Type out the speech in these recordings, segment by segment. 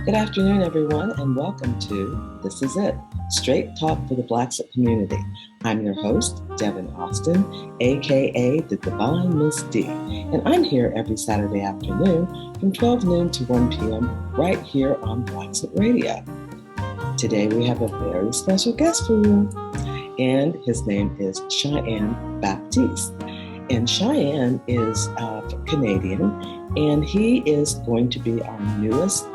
Good afternoon, everyone, and welcome to This Is It, Straight Talk for the Blaxit Community. I'm your host, Devin Austin, aka the Divine Miss D, and I'm here every Saturday afternoon from 12 noon to 1 p.m. right here on Blaxit Radio. Today we have a very special guest for you, and his name is Cheyenne Baptiste. And Cheyenne is Canadian, and he is going to be our newest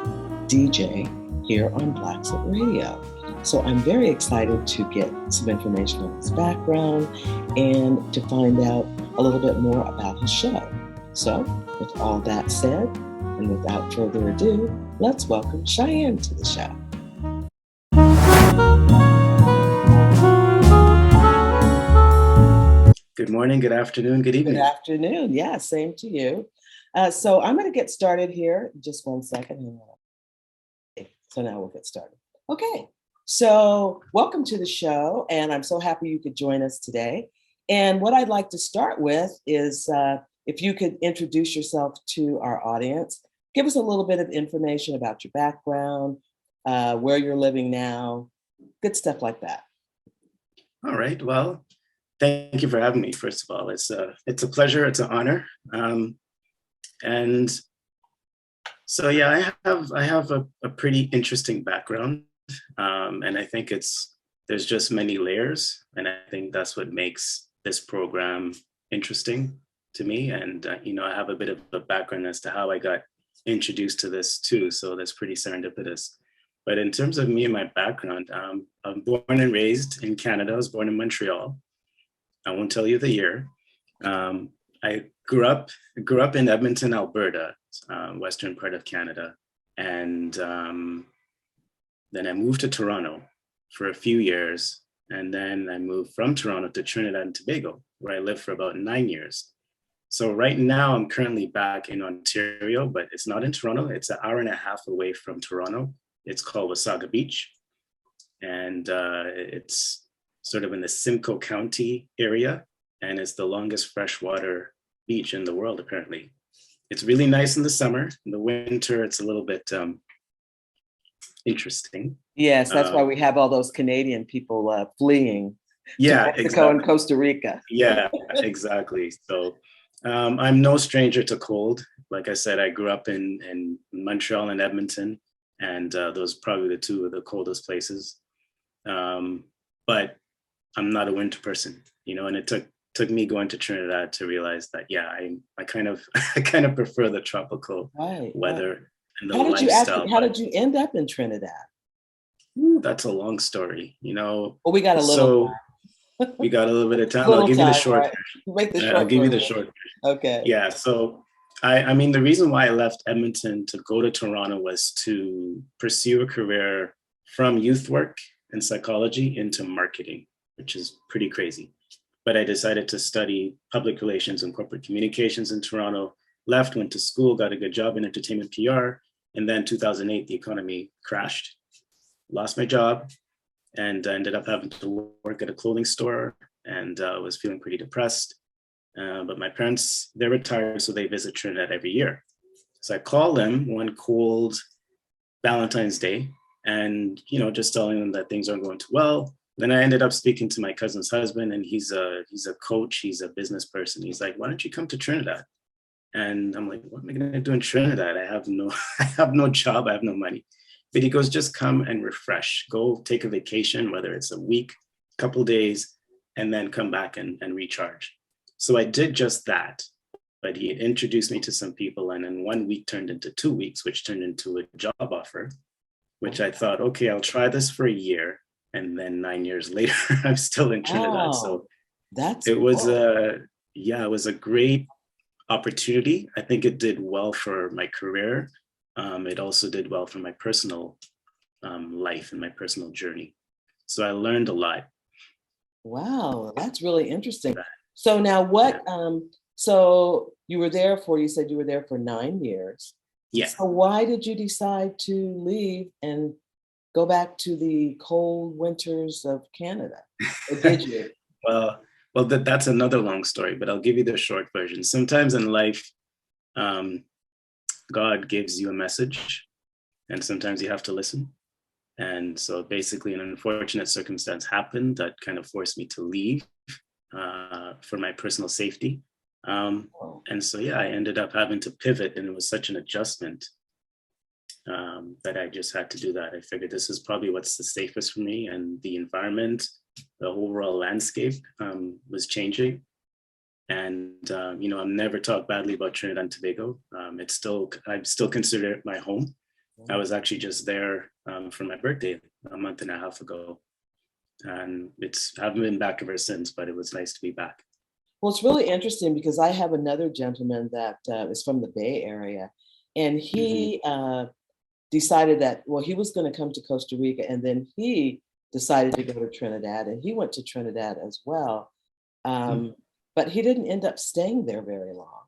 DJ here on Blaxit Radio. So I'm very excited to get some information on his background and to find out a little bit more about his show. So with all that said, and without further ado, let's welcome Cheyenne to the show. Good morning, good afternoon, good evening. Good afternoon. Yeah, same to you. So I'm going to get started here. Just one second. So now we'll get started. Okay. So welcome to the show. And I'm so happy you could join us today. And what I'd like to start with is if you could introduce yourself to our audience, give us a little bit of information about your background, where you're living now, good stuff like that. All right. Well, thank you for having me. First of all, it's a pleasure. It's an honor. And so, yeah, I have a pretty interesting background. And I think there's just many layers. And I think that's what makes this program interesting to me. And, I have a bit of a background as to how I got introduced to this too. So that's pretty serendipitous. But in terms of me and my background, I'm born and raised in Canada. I was born in Montreal. I won't tell you the year. I grew up in Edmonton, Alberta, western part of Canada. And then I moved to Toronto for a few years. And then I moved from Toronto to Trinidad and Tobago, where I lived for about 9 years. So right now I'm currently back in Ontario, but it's not in Toronto. It's an hour and a half away from Toronto. It's called Wasaga Beach. And it's sort of in the Simcoe County area, and it's the longest freshwater beach in the world, apparently. It's really nice in the summer. In the winter, it's a little bit interesting. Yes, that's why we have all those Canadian people fleeing to Mexico and Costa Rica. Yeah, exactly. So I'm no stranger to cold. Like I said, I grew up in Montreal and Edmonton, and those are probably two of the coldest places. But I'm not a winter person, and it took me going to Trinidad to realize that, yeah, I kind of prefer the tropical weather and the lifestyle. How did you end up in Trinidad? Ooh, that's a long story, Well, we got a little time. We got a little bit of time. I'll give you the short version. I'll give you the short version. Okay. Yeah, so I mean, the reason why I left Edmonton to go to Toronto was to pursue a career from youth work and psychology into marketing, which is pretty crazy. But I decided to study public relations and corporate communications in Toronto, went to school, got a good job in entertainment PR. And then 2008, the economy crashed, lost my job, and I ended up having to work at a clothing store, and was feeling pretty depressed. But my parents, they're retired, so they visit Trinidad every year. So I called them one cold Valentine's Day, and just telling them that things aren't going too well. Then I ended up speaking to my cousin's husband, and he's a coach, he's a business person. He's like, "Why don't you come to Trinidad?" And I'm like, "What am I going to do in Trinidad? I have no job, I have no money." But he goes, "Just come and refresh. Go take a vacation, whether it's a week, couple days, and then come back and recharge." So I did just that. But he introduced me to some people, and then 1 week turned into 2 weeks, which turned into a job offer, which I thought, okay, I'll try this for a year. And then 9 years later, I'm still in Trinidad. So it was a great opportunity. I think it did well for my career. It also did well for my personal life and my personal journey. So I learned a lot. Wow, that's really interesting. So now so you said you were there for 9 years. Yeah. So why did you decide to leave and go back to the cold winters of Canada? Or did you? Well, that's another long story, but I'll give you the short version. Sometimes in life, God gives you a message and sometimes you have to listen. And so basically an unfortunate circumstance happened that kind of forced me to leave for my personal safety. And so, yeah, I ended up having to pivot, and it was such an adjustment that I just had to do that. I figured this is probably what's the safest for me, and the environment, the overall landscape was changing. And, I'm never talked badly about Trinidad and Tobago. I still consider it my home. I was actually just there for my birthday a month and a half ago. And haven't been back ever since, but it was nice to be back. Well, it's really interesting because I have another gentleman that is from the Bay Area, and he decided that, well, he was going to come to Costa Rica, and then he decided to go to Trinidad, and he went to Trinidad as well. But he didn't end up staying there very long.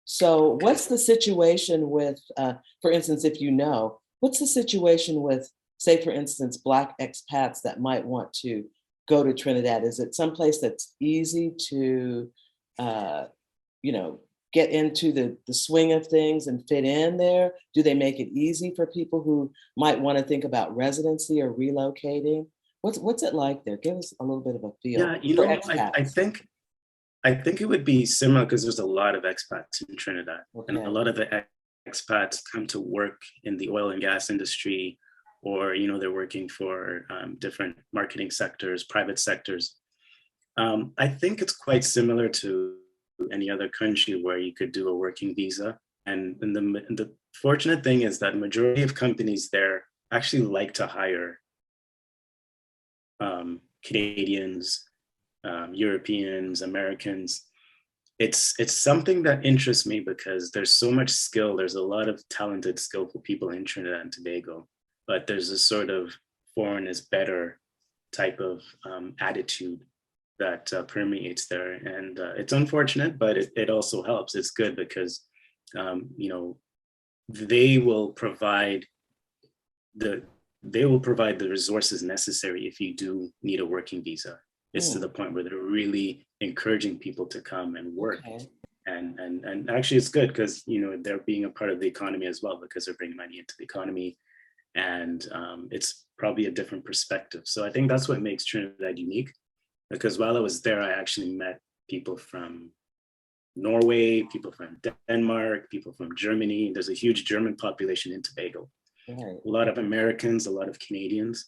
So what's the situation with, for instance, if you know, what's the situation with, say, for instance, Black expats that might want to go to Trinidad? Is it someplace that's easy to, get into the swing of things and fit in there? Do they make it easy for people who might want to think about residency or relocating? What's it like there? Give us a little bit of a feel. Yeah, I think it would be similar because there's a lot of expats in Trinidad, and a lot of the expats come to work in the oil and gas industry, or they're working for different marketing sectors, private sectors. I think it's quite similar to any other country where you could do a working visa. And the fortunate thing is that majority of companies there actually like to hire Canadians, Europeans, Americans. It's something that interests me because there's so much skill. There's a lot of talented, skillful people in Trinidad and Tobago, but there's a sort of foreign is better type of attitude that permeates there. And it's unfortunate, but it also helps. It's good because, they will provide the resources necessary if you do need a working visa. It's to the point where they're really encouraging people to come and work. Okay. And actually it's good because, they're being a part of the economy as well, because they're bringing money into the economy, and it's probably a different perspective. So I think that's what makes Trinidad unique, because while I was there, I actually met people from Norway, people from Denmark, people from Germany. There's a huge German population in Tobago. Right. A lot of Americans, a lot of Canadians,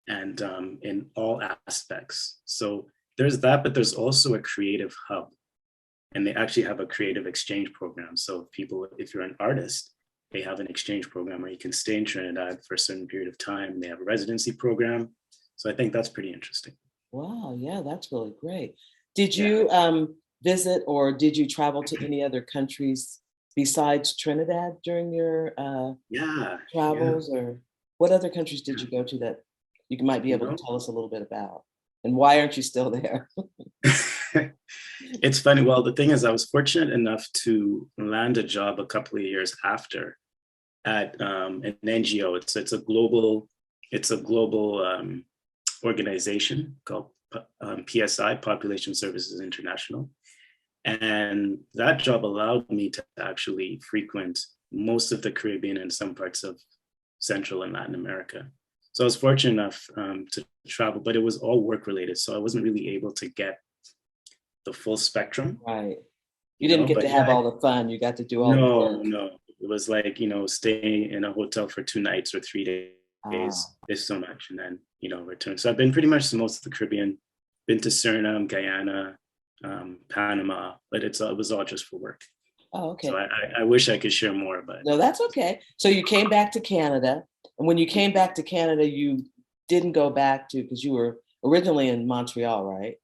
and in all aspects. So there's that, but there's also a creative hub, and they actually have a creative exchange program. So if you're an artist, they have an exchange program where you can stay in Trinidad for a certain period of time. They have a residency program. So I think that's pretty interesting. Wow, yeah, that's really great. Did you visit, or did you travel to any other countries besides Trinidad during your travels? Yeah. Or what other countries did you go to that you might be able to tell us a little bit about? And why aren't you still there? It's funny. Well, the thing is, I was fortunate enough to land a job a couple of years after at an NGO. It's a global organization called PSI, Population Services International. And that job allowed me to actually frequent most of the Caribbean and some parts of Central and Latin America. So I was fortunate enough to travel, but it was all work related. So I wasn't really able to get the full spectrum. Right. You didn't get to have all the fun. You got to do all the work. No. It was like, staying in a hotel for 2 nights or 3 days is so much, and then, return. So I've been pretty much to most of the Caribbean, been to Suriname, Guyana, Panama, but it was all just for work. Oh, okay. So I wish I could share more, but. No, that's okay. So you came back to Canada, and when you came back to Canada, you didn't go back to, because you were originally in Montreal, right?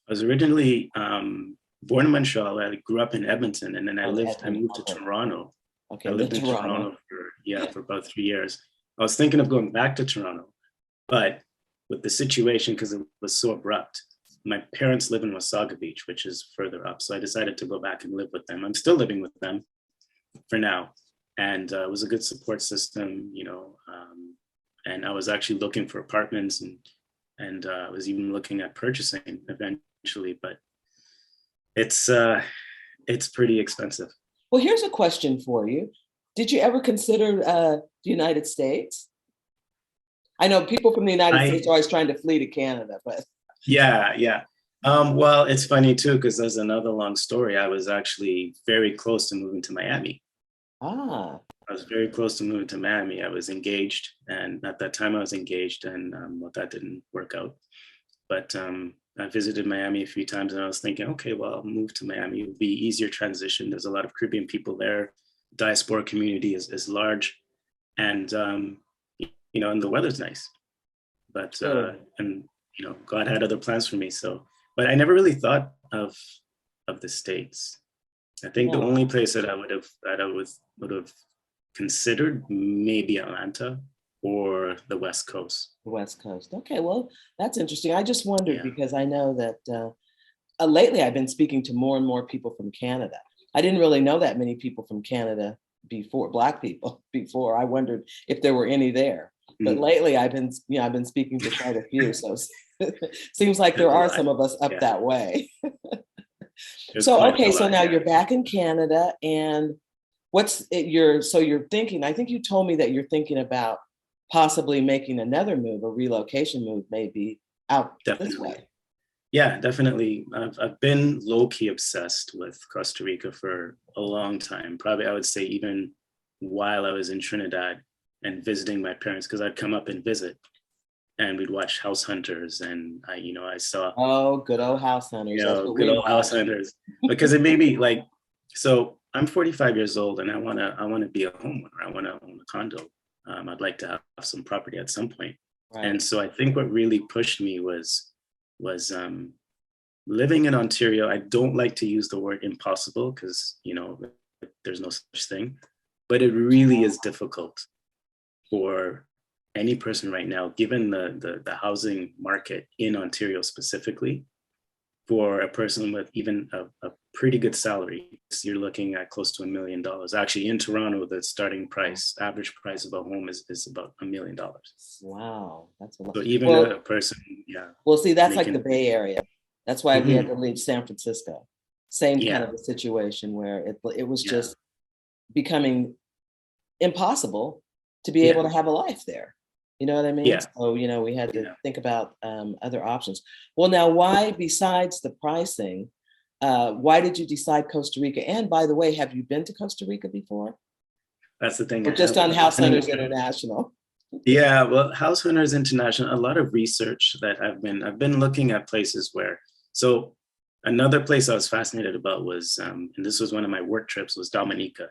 I was originally born in Montreal. I grew up in Edmonton, and then I moved to Toronto. Okay, I lived in Toronto for about 3 years. I was thinking of going back to Toronto, but with the situation, because it was so abrupt, my parents live in Wasaga Beach, which is further up. So I decided to go back and live with them. I'm still living with them for now. And it was a good support system, and I was actually looking for apartments, and I was even looking at purchasing eventually, but it's pretty expensive. Well, here's a question for you. Did you ever consider the United States? I know people from the United States are always trying to flee to Canada, but. Yeah. Well, it's funny too, because there's another long story. I was actually very close to moving to Miami. Ah. I was very close to moving to Miami. I was engaged, and at that time I was engaged, and well, that didn't work out. But I visited Miami a few times, and I was thinking, okay, well, I'll move to Miami. It'll be easier transition. There's a lot of Caribbean people there. Diaspora community is large, and and the weather's nice. But and God had other plans for me. So, but I never really thought of the States. I think the only place that I would have considered maybe Atlanta or the West Coast. The West Coast. Okay, well, that's interesting. I just wondered because I know that lately I've been speaking to more and more people from Canada. I didn't really know that many people from Canada before, Black people before. I wondered if there were any there. But lately I've been speaking to quite a few. So seems like there are some of us up that way. So, okay, so now you're back in Canada, and you're thinking, I think you told me that you're thinking about possibly making another move, a relocation move, maybe out this way. Yeah, definitely. I've been low-key obsessed with Costa Rica for a long time. Probably I would say even while I was in Trinidad and visiting my parents, because I'd come up and visit and we'd watch House Hunters, and I saw good old House Hunters. Good old House Hunters, because it made me like, so I'm 45 years old and I want to be a homeowner. I want to own a condo. I'd like to have some property at some point. Right. And so I think what really pushed me was living in Ontario. I don't like to use the word impossible because there's no such thing, but it really is difficult for any person right now, given the housing market in Ontario specifically, for a person with even a pretty good salary. So you're looking at close to $1 million. Actually, in Toronto, the starting price, average price of a home is about $1 million. Wow, that's a lot. So even a person, Well, see, that's like the Bay Area. That's why we had to leave San Francisco. Same kind of a situation where it was just becoming impossible to be able to have a life there. You know what I mean? Yeah. So, we had to think about other options. Well, now, why, besides the pricing, why did you decide Costa Rica? And by the way, have you been to Costa Rica before? That's the thing. Or just on House Hunters International? Yeah, well, House Hunters International, a lot of research that I've been looking at places where, so another place I was fascinated about was, and this was one of my work trips, was Dominica,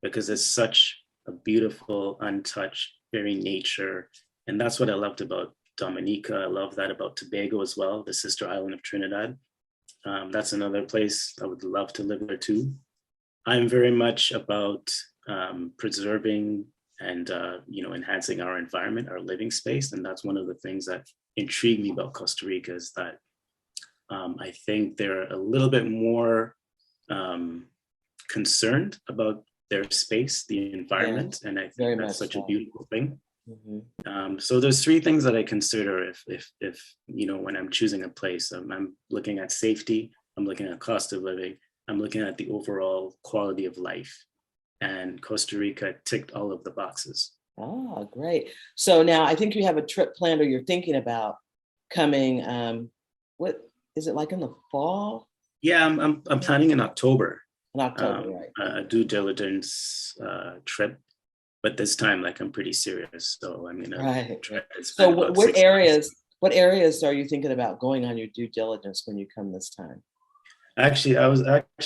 because it's such a beautiful, untouched, very nature. And that's what I loved about Dominica. I love that about Tobago as well, the sister island of Trinidad. That's another place I would love to live there too. I'm very much about preserving and enhancing our environment, our living space. And that's one of the things that intrigued me about Costa Rica, is that I think they're a little bit more concerned about their space, the environment, and I think that's such a beautiful thing. So there's three things that I consider if when I'm choosing a place. I'm looking at safety, I'm looking at cost of living, I'm looking at the overall quality of life. And Costa Rica ticked all of the boxes. Oh, great. So now I think you have a trip planned, or you're thinking about coming, what is it, like in the fall? Yeah, I'm planning in October. In October, right. A due diligence trip. But this time, like, I'm pretty serious. So I'm gonna try to spend about 6 months. What areas are you thinking about going on your due diligence when you come this time? Actually, I was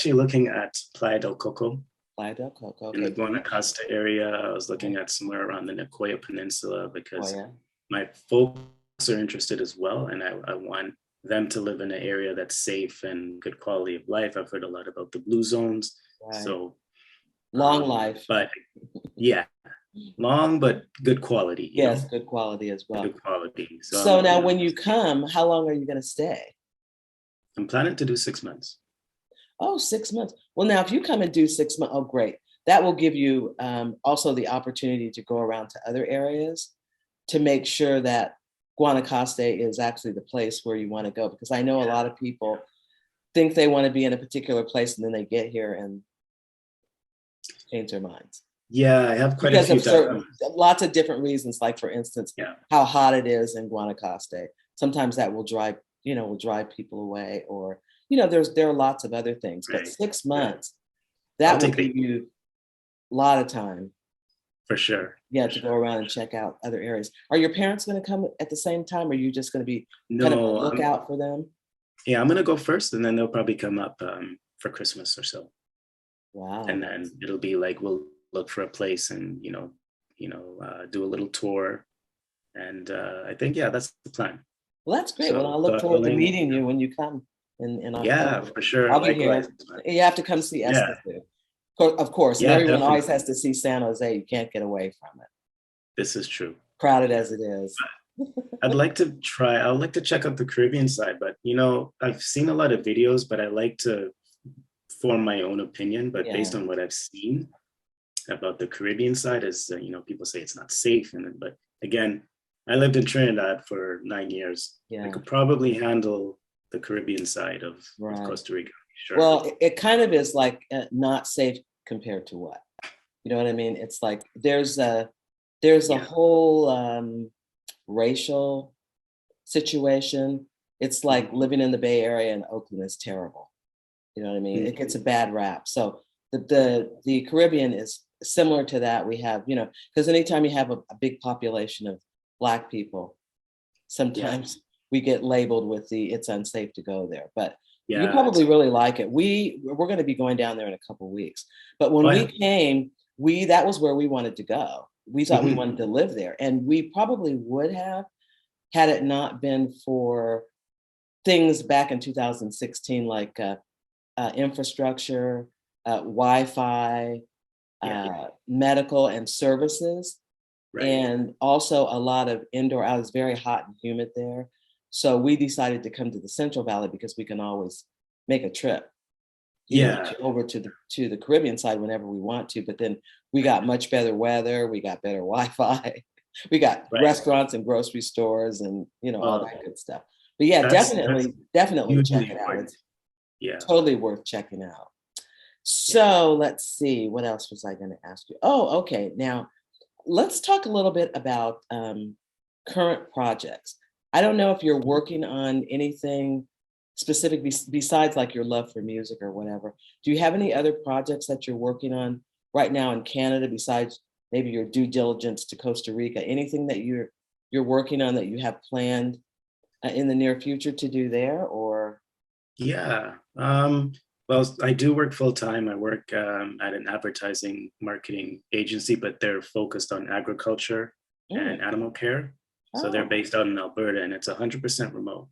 looking at Playa del Coco. Playa del Coco. Okay. In the Guanacaste area. I was looking at somewhere around the Nicoya Peninsula, because my folks are interested as well. And I want them to live in an area that's safe and good quality of life. I've heard a lot about the blue zones. Right. So long life. But yeah, long but good quality. Yes, good quality as well. Good quality. So now when you come, how long are you going to stay? I'm planning to do 6 months. Oh, 6 months. Well, now if you come and do 6 months, oh, great. That will give you also the opportunity to go around to other areas to make sure that Guanacaste is actually the place where you want to go. Because I know a lot of people think they want to be in a particular place and then they get here and change their minds. Yeah, I have quite a because few of certain, tattoos. lots of different reasons. Like for instance, Yeah. how hot it is in Guanacaste. Sometimes that will drive, will drive people away, or there are lots of other things. But Right. 6 Yeah. months, I'll that will take give you a lot of time. For sure. Yeah, For to sure. go around and check out other areas. Are your parents going to come at the same time, or are you just going to be kind of a No, lookout for them? yeah, I'm gonna go first, and then they'll probably come up for Christmas or so. Wow. And then it'll be like we'll look for a place and do a little tour. And I think that's the plan. Well, that's great. Well, So I'll look God forward to willing, meeting you when you come in yeah, October. for sure. I'll be Likewise, here. man. You have to come see Yeah, Escasú. Of course, and yeah, everyone always definitely. has to see San Jose. You can't get away from it, This is true. crowded as it is. I'd like to check out the Caribbean side, but I've seen a lot of videos, but I like to form my own opinion. But based Yeah, on what I've seen about the Caribbean side, is people say it's not safe, but again, I lived in Trinidad for 9 years. I yeah, could probably handle the Caribbean side of right. Costa Rica. Sure. Well, it kind of is like not safe compared to what? You know what I mean? It's like there's a whole racial situation. It's like living in the Bay Area and Oakland is terrible. You know what I mean? It gets a bad rap. So the Caribbean is similar to that. We have, because anytime you have a big population of Black people, sometimes we get labeled with it's unsafe to go there. But you probably really like it. We're going to be going down there in a couple of weeks. But when we came, that was where we wanted to go. We thought we wanted to live there, and we probably would have had it not been for things back in 2016, like infrastructure, Wi-Fi, medical and services, and also a lot of indoor. I was very hot and humid there. So we decided to come to the Central Valley because we can always make a trip, over to the Caribbean side whenever we want to. But then we got much better weather, we got better Wi-Fi, we got restaurants and grocery stores, and all that good stuff. But yeah, definitely check it out. It's totally worth checking out. So let's see, what else was I going to ask you? Oh, okay. Now let's talk a little bit about current projects. I don't know if you're working on anything specific besides like your love for music or whatever. Do you have any other projects that you're working on right now in Canada besides maybe your due diligence to Costa Rica? Anything that you're working on that you have planned in the near future to do there, or? Yeah. Well, I do work full time. I work at an advertising marketing agency, but they're focused on agriculture and animal care. So they're based out in Alberta, and it's 100% remote.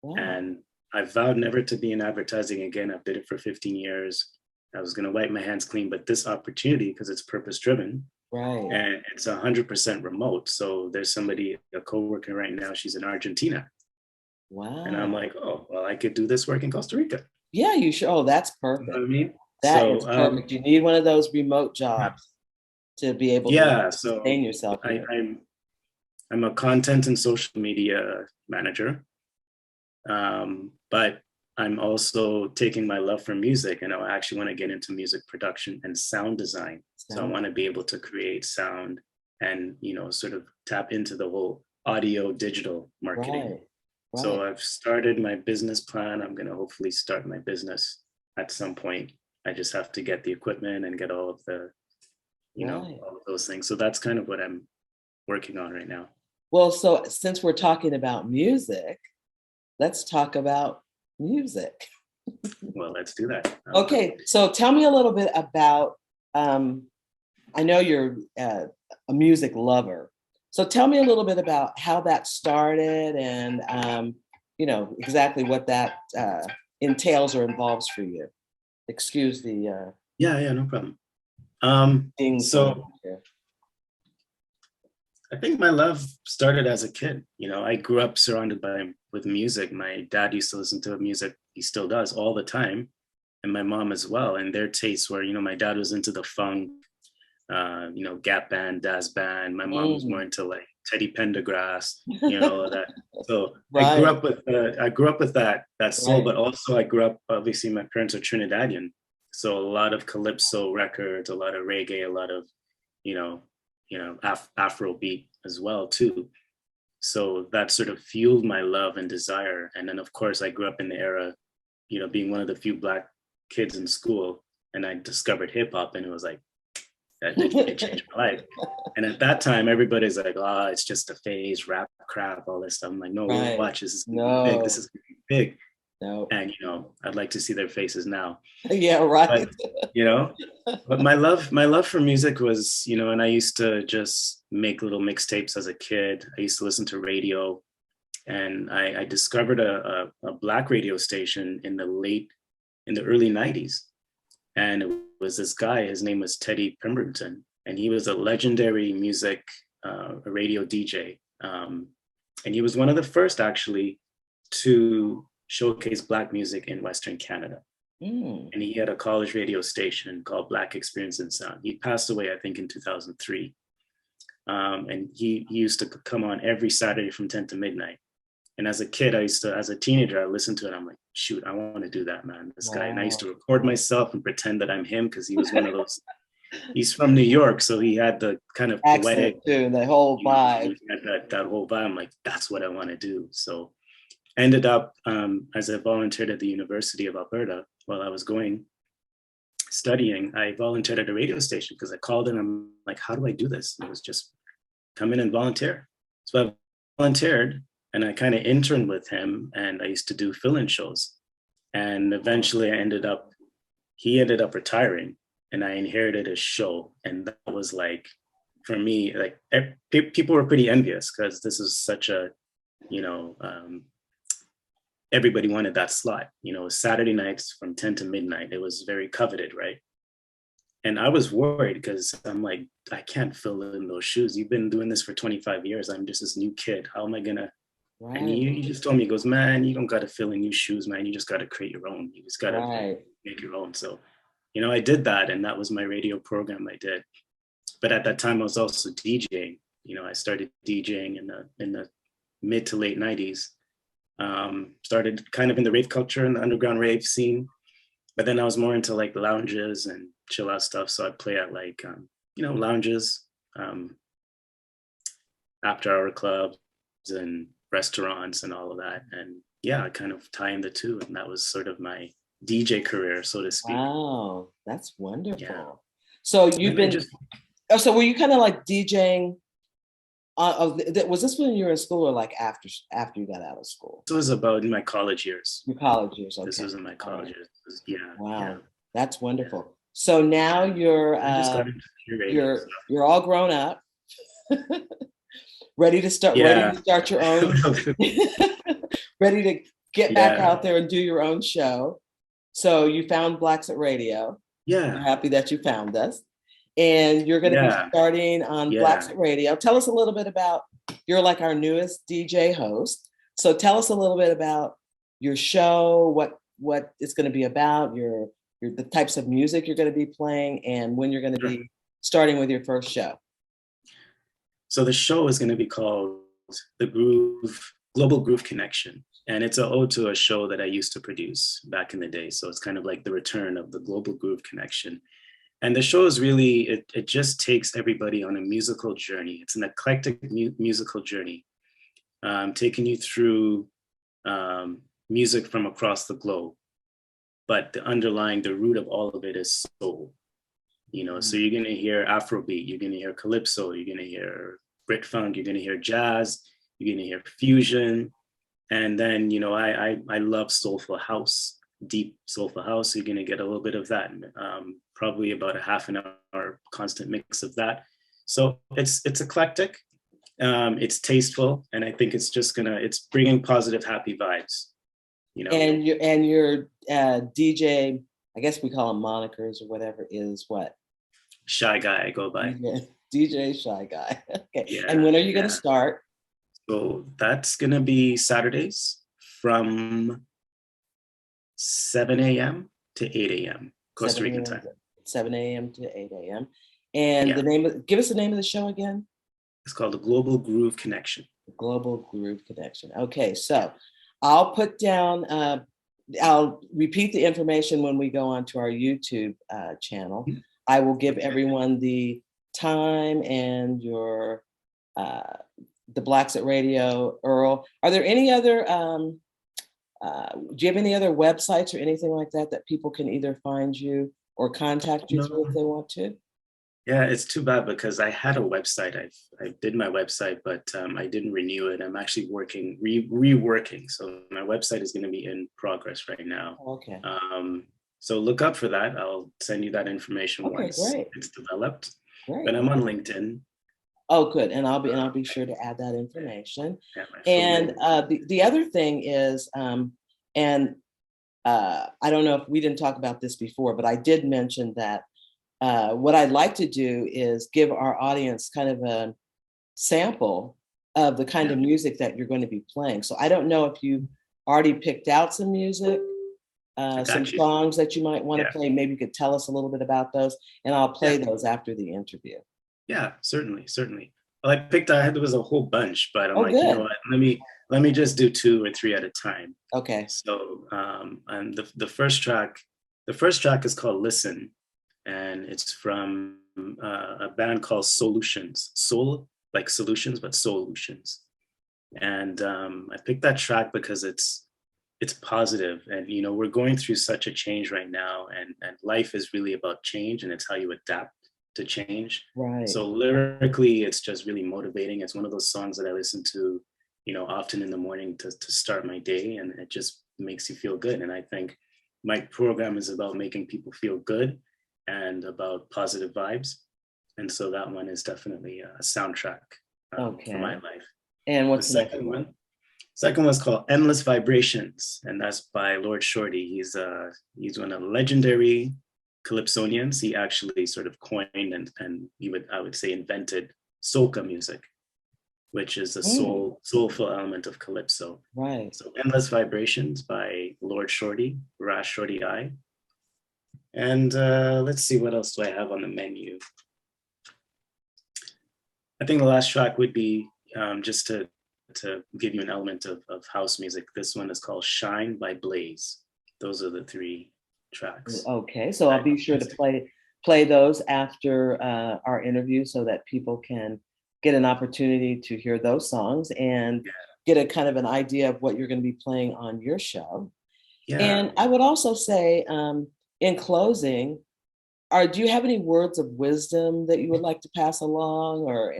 Wow. And I vowed never to be in advertising again. I've did it for 15 years. I was going to wipe my hands clean, but this opportunity, because it's purpose driven, and it's 100% remote. So there's a coworker right now. She's in Argentina. Wow. And I'm like, oh, well, I could do this work in Costa Rica. Yeah, you should. Oh, that's perfect. You know what I mean? That is perfect. You need one of those remote jobs to be able to sustain yourself. I'm a content and social media manager, but I'm also taking my love for music, and I actually want to get into music production and sound design. So I want to be able to create sound and sort of tap into the whole audio digital marketing. Right. So I've started my business plan. I'm going to hopefully start my business at some point. I just have to get the equipment and get all of the, all of those things. So that's kind of what I'm working on right now. Well, so since we're talking about music, let's talk about music. Well, let's do that. Okay, so tell me a little bit about, I know you're a music lover. So tell me a little bit about how that started and, exactly what that entails or involves for you. Excuse the... Yeah, no problem. So I think my love started as a kid. I grew up surrounded with music. My dad used to listen to music. He still does all the time. And my mom as well. And their tastes were, my dad was into the funk, Gap band, Daz band. My mom was more into like Teddy Pendergrass, all of that. So I grew up with that soul, but also I grew up, obviously my parents are Trinidadian. So a lot of calypso records, a lot of reggae, a lot of, Afrobeat as well too. So that sort of fueled my love and desire. And then of course I grew up in the era, being one of the few Black kids in school, and I discovered hip hop, and it was like, it changed my life. And at that time, everybody's like, "Oh, it's just a phase, rap, crap, all this stuff." I'm like, "No, Right. watch, this is gonna be big. This is gonna be big." No. And I'd like to see their faces now. Yeah, right. But my love for music was, and I used to just make little mixtapes as a kid. I used to listen to radio, and I discovered a Black radio station in the early 90s. And it was this guy, his name was Teddy Pemberton, and he was a legendary a radio DJ. And he was one of the first actually to showcase Black music in Western Canada. And he had a college radio station called Black Experience and Sound. He passed away, I think, in 2003. And he used to come on every Saturday from 10 to midnight. And as a kid, as a teenager, I listened to it. I'm like, shoot, I want to do that, man. This guy. And I used to record myself and pretend that I'm him, because he was one of those. He's from New York, so he had the kind of poetic, too, the whole vibe. That whole vibe. I'm like, that's what I want to do. So ended up, as I volunteered at the University of Alberta while I was studying, I volunteered at a radio station because I called in. I'm like, how do I do this? And it was just come in and volunteer. So I volunteered, and I kind of interned with him, and I used to do fill-in shows. And eventually he ended up retiring, and I inherited his show. And that was like, for me, like people were pretty envious, because this is such a, everybody wanted that slot. Saturday nights from 10 to midnight. It was very coveted, right? And I was worried, because I'm like, I can't fill in those shoes. You've been doing this for 25 years. I'm just this new kid. How am I gonna? Right. And he just told me, he goes, man, you don't got to fill in new shoes, man. You just got to create your own. You just got to make your own. So, I did that, and that was my radio program I did. But at that time, I was also DJing. I started DJing in the mid to late 90s. Started kind of in the rave culture and the underground rave scene. But then I was more into like lounges and chill out stuff. So I'd play at like, lounges, after hour clubs and restaurants and all of that. And yeah, I kind of tie in the two. And that was sort of my DJ career, so to speak. Wow, that's wonderful. Yeah. So so were you kind of like DJing? Was this when you were in school, or like after you got out of school? This was about in my college years. Your college years, okay. This was in my college years. Yeah. Wow, yeah. That's wonderful. Yeah. So now you're all grown up, ready to start your own, ready to get back out there and do your own show. So you found Blaxit Radio. Yeah. We're happy that you found us. And you're going to be starting on Blaxit Radio. Tell us a little bit about, you're like our newest DJ host. So tell us a little bit about your show, what it's going to be about, the types of music you're going to be playing, and when you're going to be starting with your first show. So the show is going to be called Global Groove Connection. And it's an ode to a show that I used to produce back in the day. So it's kind of like the return of the Global Groove Connection. And the show is really, it just takes everybody on a musical journey. It's an eclectic musical journey, taking you through music from across the globe. But the root of all of it is soul. So you're going to hear Afrobeat, you're going to hear calypso, you're going to hear Brit funk, you're going to hear jazz, you're going to hear fusion. And then, I love soulful house, deep soulful house. So you're going to get a little bit of that, probably about a half an hour constant mix of that. So it's eclectic, it's tasteful, and I think it's just it's bringing positive, happy vibes. And your DJ, I guess we call them monikers or whatever, is what? ShyGuy, I go by. DJ ShyGuy. Okay. Yeah, and when are you going to start? So that's going to be Saturdays from 7 a.m. to 8 a.m. Costa Rican time. 7 a.m. to 8 a.m. And give us the name of the show again. It's called the Global Groove Connection. The Global Groove Connection. Okay, so I'll put down, I'll repeat the information when we go onto our YouTube channel. I will give everyone the time and your the Blaxit Radio, Earl. Are there any other? Do you have any other websites or anything like that that people can either find you or contact you through if they want to? Yeah, it's too bad because I had a website. I did my website, but I didn't renew it. I'm actually working, reworking. So my website is going to be in progress right now. Okay. So look up for that. I'll send you that information once it's developed. Great. But I'm on LinkedIn. Oh, good. And I'll be sure to add that information. And the other thing is, I don't know if we didn't talk about this before, but I did mention that what I'd like to do is give our audience kind of a sample of the kind of music that you're going to be playing. So I don't know if you already picked out some music, some songs that you might want to play. Maybe you could tell us a little bit about those, and I'll play those after the interview. Yeah, certainly. Well, there was a whole bunch, but I'm you know what, let me just do 2 or 3 at a time. Okay. So and the first track is called Listen, and it's from a band called SouLutions. Soul, like solutions, but SouLutions. And I picked that track because it's positive, and you know, we're going through such a change right now, and life is really about change, and it's how you adapt to change. Right. So lyrically, it's just really motivating. It's one of those songs that I listen to, you know, often in the morning to start my day, and it just makes you feel good. And I think my program is about making people feel good and about positive vibes. And so that one is definitely a soundtrack for my life. And what's the second one? Second one's called Endless Vibrations, and that's by Lord Shorty. He's one of the legendary calypsonians. He actually sort of coined and I would say invented soca music, which is a soulful element of calypso. Right. So Endless Vibrations by Lord Shorty, Shorty I. And let's see, what else do I have on the menu? I think the last track would be just to give you an element of house music. This one is called Shine by Blaze. Those are the 3 tracks. Okay, so I'll be sure to play those after our interview so that people can get an opportunity to hear those songs and get a kind of an idea of what you're going to be playing on your show. Yeah. And I would also say, in closing, do you have any words of wisdom that you would like to pass along, or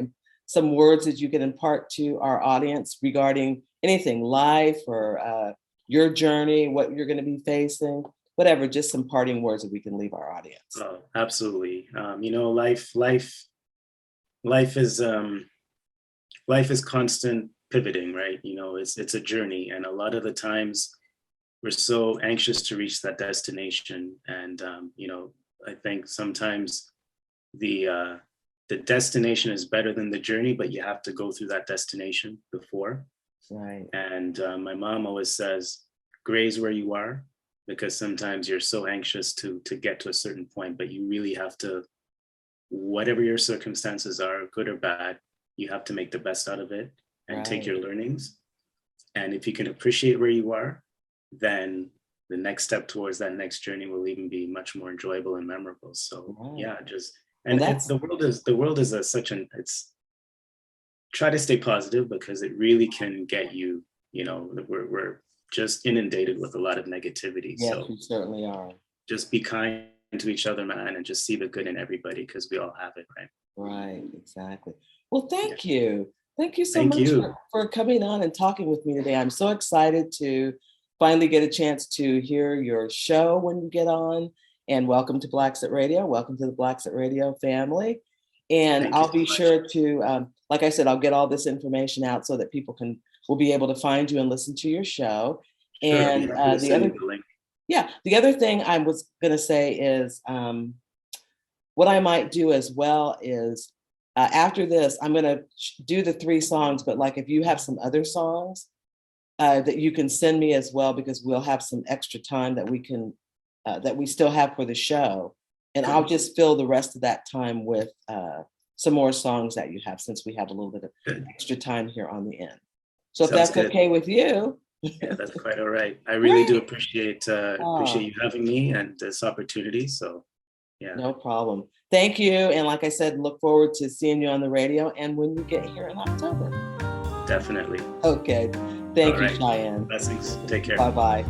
some words that you can impart to our audience regarding anything, life or your journey, what you're going to be facing? Whatever, just some parting words that we can leave our audience. Oh, absolutely. You know, life is constant pivoting, right? You know, it's a journey, and a lot of the times we're so anxious to reach that destination, and you know, I think sometimes the destination is better than the journey, but you have to go through that destination before. Right. And my mom always says, graze where you are, because sometimes you're so anxious to get to a certain point, but you really have to, whatever your circumstances are, good or bad, you have to make the best out of it and take your learnings. And if you can appreciate where you are, then the next step towards that next journey will even be much more enjoyable and memorable. So the world is it's try to stay positive, because it really can get you, you know, we're just inundated with a lot of negativity. Yes, so we certainly are. Just be kind to each other, man, and just see the good in everybody, because we all have it, right? Right, exactly. Well, thank you. Thank you so much for coming on and talking with me today. I'm so excited to finally get a chance to hear your show when you get on. And welcome to Blaxit Radio. Welcome to the Blaxit Radio family. And I'll be sure to, like I said, I'll get all this information out so that people will be able to find you and listen to your show. And the other thing I was going to say is what I might do as well is after this, I'm going to do the 3 songs, but like if you have some other songs that you can send me as well, because we'll have some extra time that we can, that we still have for the show. And I'll just fill the rest of that time with some more songs that you have, since we have a little bit of extra time here on the end. So if that's okay with you. Yeah, that's quite all right. I really do appreciate you having me and this opportunity. So Yeah. No problem. Thank you. And like I said, look forward to seeing you on the radio and when you get here in October. Definitely. Okay. Thank you, right. Cheyenne. Blessings. Take care. Bye-bye.